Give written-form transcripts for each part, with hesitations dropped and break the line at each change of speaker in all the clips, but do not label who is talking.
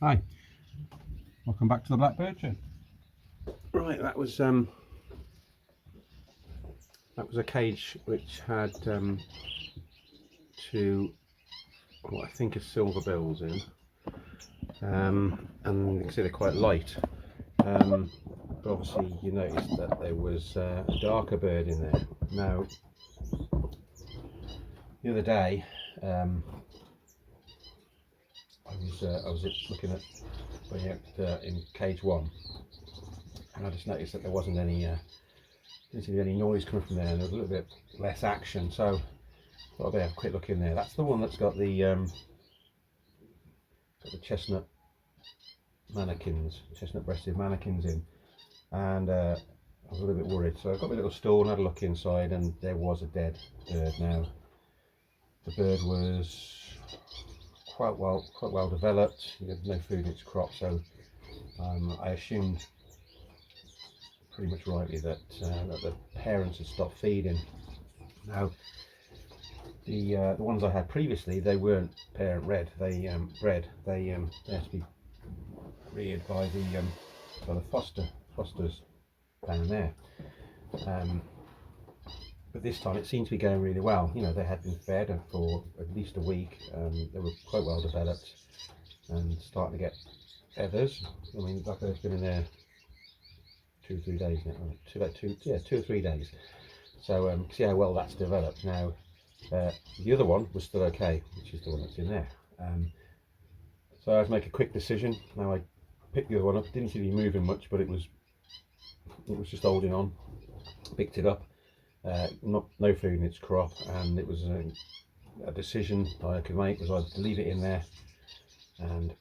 Hi, welcome back to the Black Birdshed. Right, that was a cage which had two, what I think are Silverbills in, and you can see they're quite light. But obviously you noticed that there was a darker bird in there. Now, the other day I was looking at putting out in cage one, and I just noticed that there wasn't any didn't see any noise coming from there, and there was a little bit less action. So I thought I'd have a quick look in there. That's the one that's got the chestnut Mannikins, chestnut-breasted Mannikins in, and I was a little bit worried. So I got my little stool and had a look inside, and there was a dead bird. Now, the bird was quite well developed. He had no food in its crop, so I assumed pretty much rightly that the parents had stopped feeding. Now, the ones I had previously, they weren't parent bred. They had to be reared by the fosters down there. But this time it seemed to be going really well. You know, they had been fed for at least a week. They were quite well developed and starting to get feathers. I mean, that bird's been in there 2 or 3 days now. 2 or 3 days. So see how well that's developed. Now, the other one was still okay, which is the one that's in there. So I had to make a quick decision. Now I picked the other one up. Didn't seem to be moving much, but it was just holding on. Picked it up. No food in its crop, and it was a decision I could make was either to leave it in there, and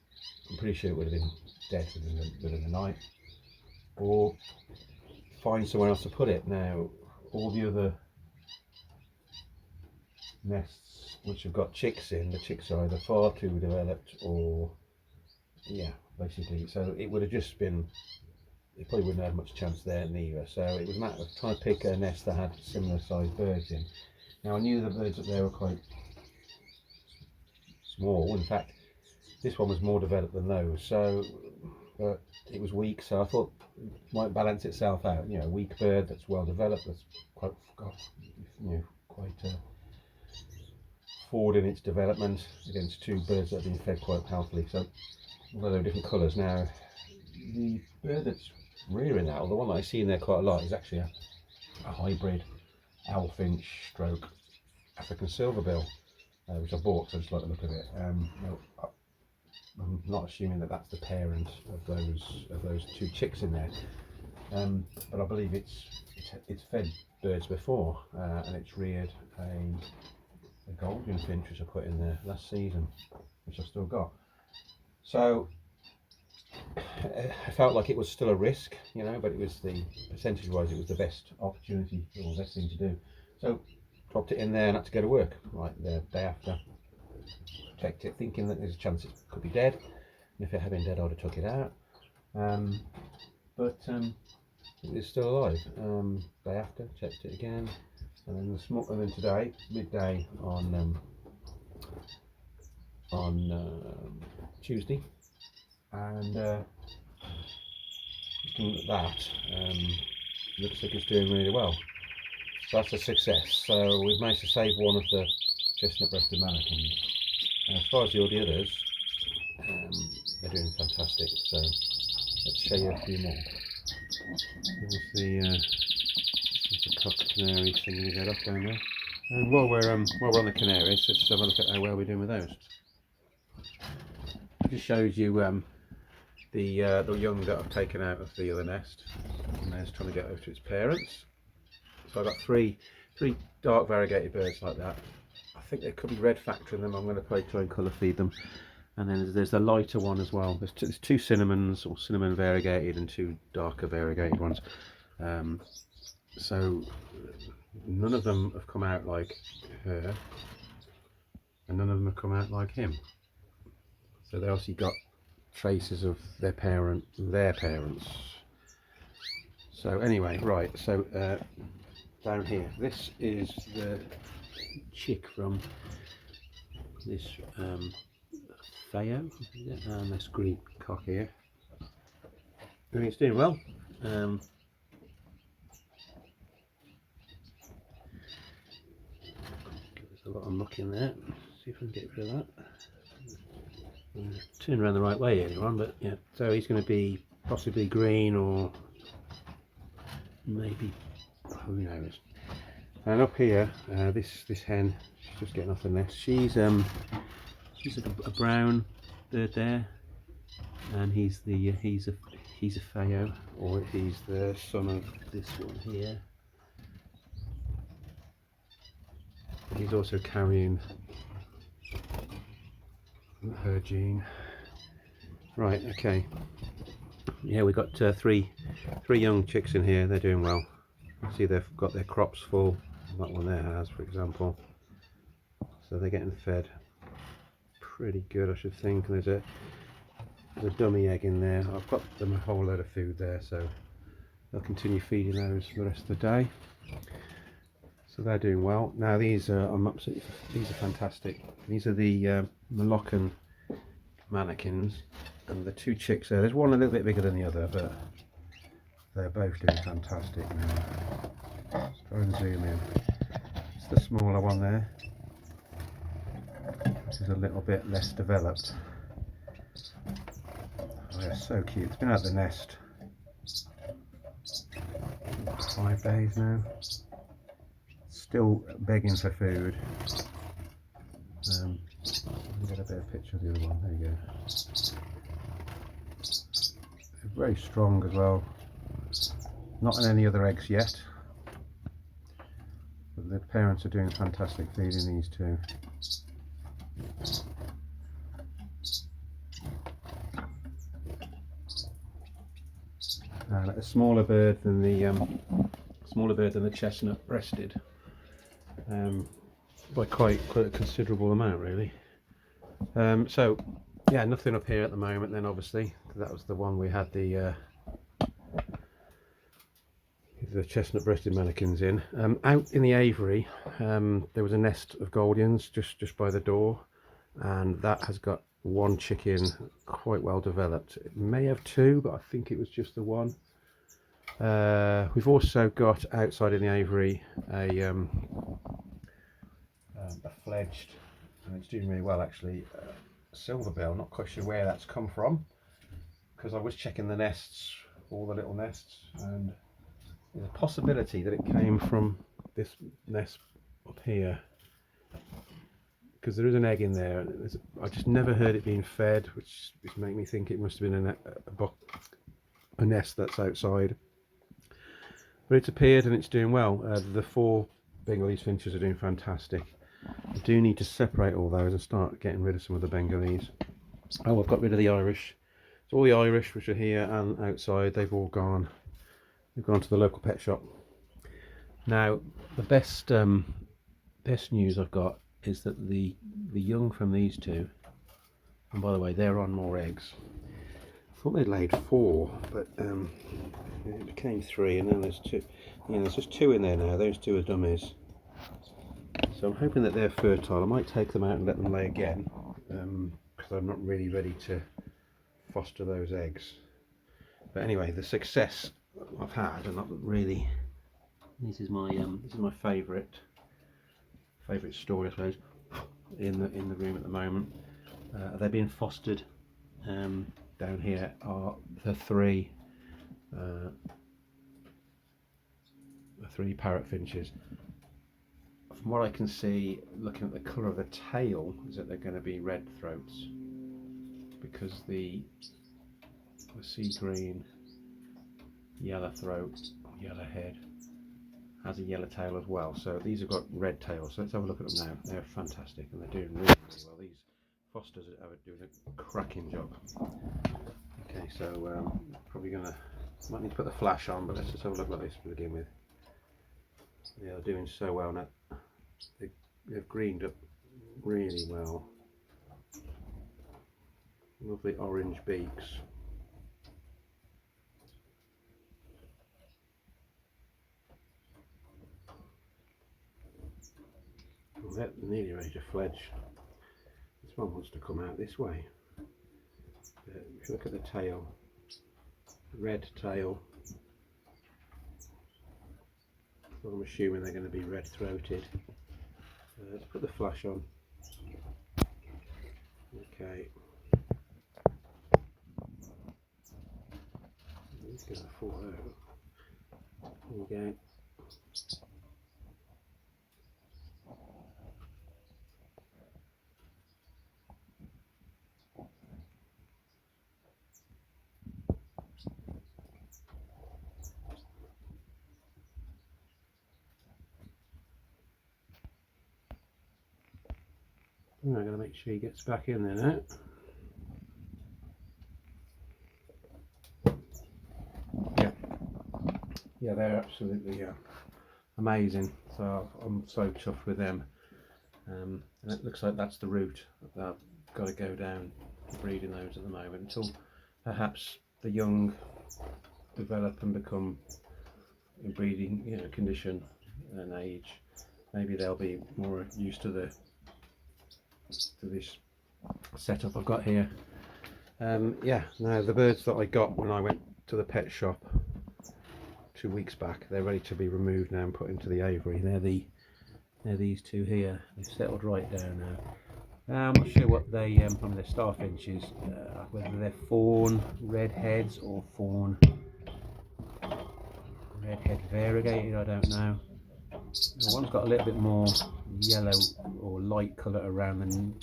I'm pretty sure it would have been dead within the night, or find somewhere else to put it. Now, all the other nests which have got chicks in, the chicks are either far too developed or, yeah, basically, so it would have just been, it probably wouldn't have much chance there neither. So it was a matter of trying to pick a nest that had similar sized birds in. Now, I knew the birds up there were quite small. In fact, this one was more developed than those, so but it was weak, so I thought it might balance itself out. You know, a weak bird that's well developed, that's quite forward in its development, against two birds that have been fed quite healthily. So, although they're different colours. Now, the bird that's rearing that, or the one that I see in there quite a lot, is actually a hybrid owl finch stroke African silverbill, which I bought because I just like the look of it. I'm not assuming that that's the parent of those two chicks in there, but I believe it's fed birds before, and it's reared a Gouldian finch which I put in there last season, which I've still got. So I felt like it was still a risk, you know, but it was percentage wise, it was the best opportunity or best thing to do. So dropped it in there and had to go to work right the day after. Checked it, thinking that there's a chance it could be dead, and if it had been dead, I would have took it out. But it was still alive. Day after, checked it again, and then today, midday on Tuesday, and looking at that, looks like it's doing really well. So that's a success. So we've managed to save one of the chestnut-breasted Mannikins. And as far as all the others, they're doing fantastic. So let's show you a few more. There's the cock canary singing his head off down there. And while we're on the canaries, let's have a look at how well we're doing with those. It just shows you the young that I've taken out of the other nest, and there's trying to get over to its parents. So I've got three dark variegated birds like that. I think there could be red factor in them. I'm going to probably try and colour feed them. And then there's the lighter one as well. There's two cinnamons, or cinnamon variegated, and two darker variegated ones. So none of them have come out like her, and none of them have come out like him. So they obviously got traces of their parents. So anyway, right, so down here, this is the chick from this Feo, and this green cock here. I think it's doing well. There's a lot of muck in there. See if I can get rid of that. Turn around the right way, anyone, but yeah. So he's going to be possibly green or maybe, who knows. And up here, this hen, she's just getting off the nest. She's a brown bird there, and he's a Feo, or he's the son of this one here. He's also carrying her gene. Right, okay. Yeah, we've got three young chicks in here. They're doing well. See, they've got their crops full. That one there has, for example. So they're getting fed pretty good, I should think. There's a dummy egg in there. I've got them a whole load of food there, so they'll continue feeding those for the rest of the day. So they're doing well. Now these are fantastic. These are the Moroccan Mannikins, and the two chicks there. There's one a little bit bigger than the other, but they're both doing fantastic now. Let's try and zoom in. It's the smaller one there. This is a little bit less developed. Oh, they're so cute. It's been out of the nest 5 days now. Still begging for food. Let me get a better picture of the other one. There you go. They're very strong as well. Not on any other eggs yet, but the parents are doing fantastic feeding these two. A smaller bird than the chestnut-breasted, by quite a considerable amount, really. So yeah, nothing up here at the moment. Then obviously that was the one we had the chestnut-breasted Mannikins in. Out in the aviary, there was a nest of Gouldians just by the door, and that has got one chicken quite well developed. It may have two, but I think it was just the one. We've also got outside in the aviary a fledged, and it's doing really well actually, Silverbill. Not quite sure where that's come from, because I was checking the nests, all the little nests, and there's a possibility that it came from this nest up here, because there is an egg in there, and I just never heard it being fed, which made me think it must have been a nest that's outside. But it's appeared and it's doing well. The 4 Bengalese finches are doing fantastic. I do need to separate all those and start getting rid of some of the Bengalese. Oh, I've got rid of the Irish. So all the Irish which are here and outside, they've all gone. They've gone to the local pet shop. Now, the best news I've got is that the young from these two, and by the way, they're on more eggs. I thought they'd laid 4, but it became 3, and then there's 2. Yeah, there's just 2 in there now. Those 2 are dummies. So I'm hoping that they're fertile. I might take them out and let them lay again, because I'm not really ready to foster those eggs. But anyway, the success I've had, and really, this is my favourite story, I suppose, in the room at the moment. They're being fostered. Down here are the 3 parrot finches. From what I can see, looking at the colour of the tail, is that they're going to be red throats, because the sea green yellow throat, yellow head, has a yellow tail as well. So these have got red tails. So let's have a look at them now. They're fantastic and they're doing really, really well. These fosters are doing a cracking job. Okay, so probably might need to put the flash on, but let's just have a look at this to begin with. Yeah, they're doing so well now. They've greened up really well. Lovely orange beaks. Well, they're nearly ready to fledge. This one wants to come out this way. If you look at the tail, red tail, so I'm assuming they're going to be red throated. Let's put the flash on. Okay. He's going to fall out. There we go. I'm going to make sure he gets back in there now. Yeah, they're absolutely amazing. So I'm so chuffed with them. And it looks like that's the route that I've got to go down breeding those at the moment until perhaps the young develop and become in breeding condition and age. Maybe they'll be more used to this setup I've got here. Yeah, now the birds that I got when I went to the pet shop 2 weeks back, they're ready to be removed now and put into the aviary. They're these two here. They've settled right down now. I'm not sure what they from their star finches, whether they're fawn redheads or fawn redhead variegated, I don't know. The one's got a little bit more yellow or light colour around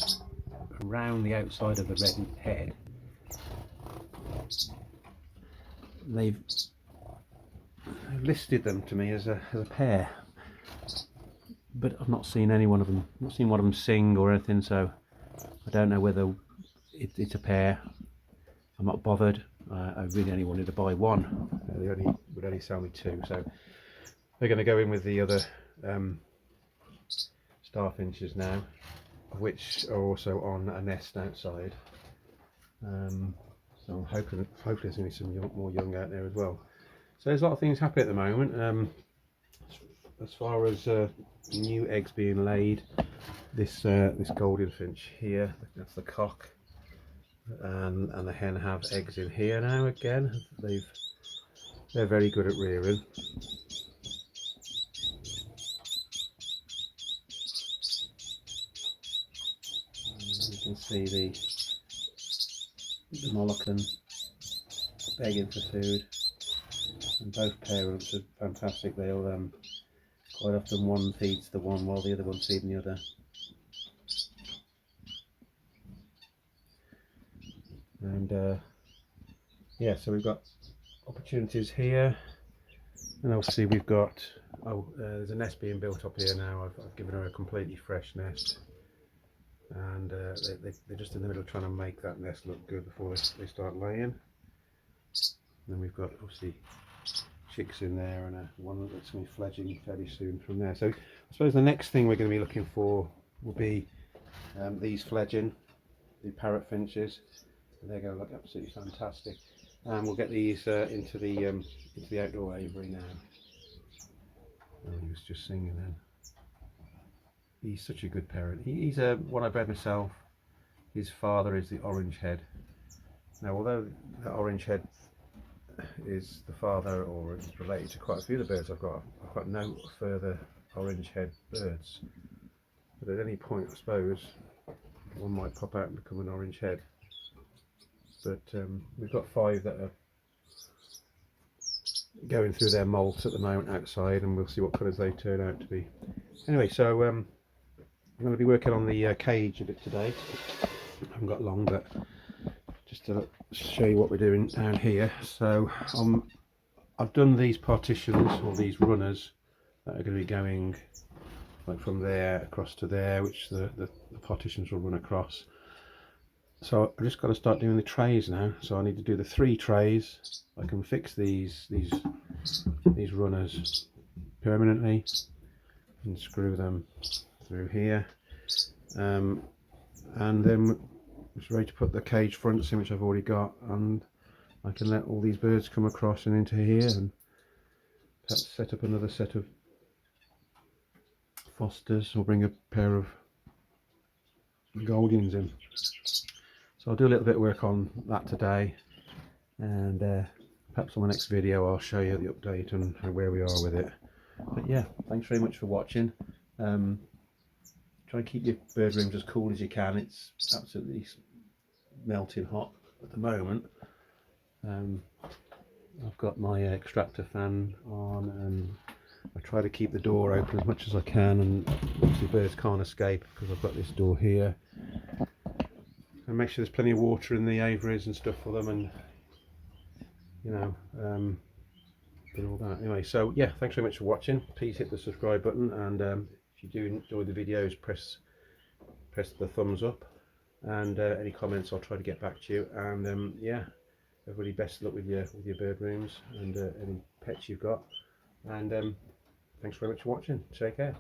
the outside of the red head. They've listed them to me as a pair, but I've not seen any one of them. Not seen one of them sing or anything, so I don't know whether it's a pair. I'm not bothered. I really only wanted to buy one. They would only sell me two, so they're going to go in with the other starfinches now, which are also on a nest outside. So I'm hoping, hopefully there's going to be some more young out there as well. So there's a lot of things happening at the moment. As far as new eggs being laid, this Gouldian finch here, that's the cock, and the hen have eggs in here now again. They're very good at rearing. You can see the Mannikin begging for food, and both parents are fantastic. They'll quite often one feeds the one while the other one's feeding the other. And yeah, so we've got opportunities here, and obviously we've got there's a nest being built up here now. I've given her a completely fresh nest, and they're just in the middle trying to make that nest look good before they start laying. And then we've got obviously chicks in there, and one that's going to be fledging fairly soon from there. So I suppose the next thing we're going to be looking for will be these fledging, the parrot finches. They're going to look absolutely fantastic, and we'll get these into the outdoor aviary now. Oh, he was just singing then. He's such a good parrot. He's one I bred myself. His father is the orange head. Now, although the orange head is the father, or is related to quite a few of the birds I've got no further orange head birds. But at any point, I suppose, one might pop out and become an orange head. But we've got 5 that are going through their molt at the moment outside, and we'll see what colours they turn out to be. Anyway, so I'm going to be working on the cage a bit today. I haven't got long, but just to show you what we're doing down here. So I've done these partitions, or these runners, that are going to be going like from there across to there, which the partitions will run across. So I've just got to start doing the trays now. So I need to do the 3 trays. I can fix these runners permanently and screw them through here, and then it's ready to put the cage fronts in, which I've already got, and I can let all these birds come across and into here, and perhaps set up another set of fosters, or bring a pair of Gouldians in. So I'll do a little bit of work on that today, and perhaps on the next video I'll show you the update and where we are with it. But yeah, thanks very much for watching. Try and keep your bird rooms as cool as you can. It's absolutely melting hot at the moment. I've got my extractor fan on, and I try to keep the door open as much as I can, and obviously birds can't escape because I've got this door here. And make sure there's plenty of water in the aviaries and stuff for them, and you know, and all that. Anyway, so yeah, thanks very much for watching. Please hit the subscribe button, and if you do enjoy the videos, press the thumbs up, and any comments I'll try to get back to you. And yeah, everybody, best of luck with your bird rooms and any pets you've got. And thanks very much for watching. Take care.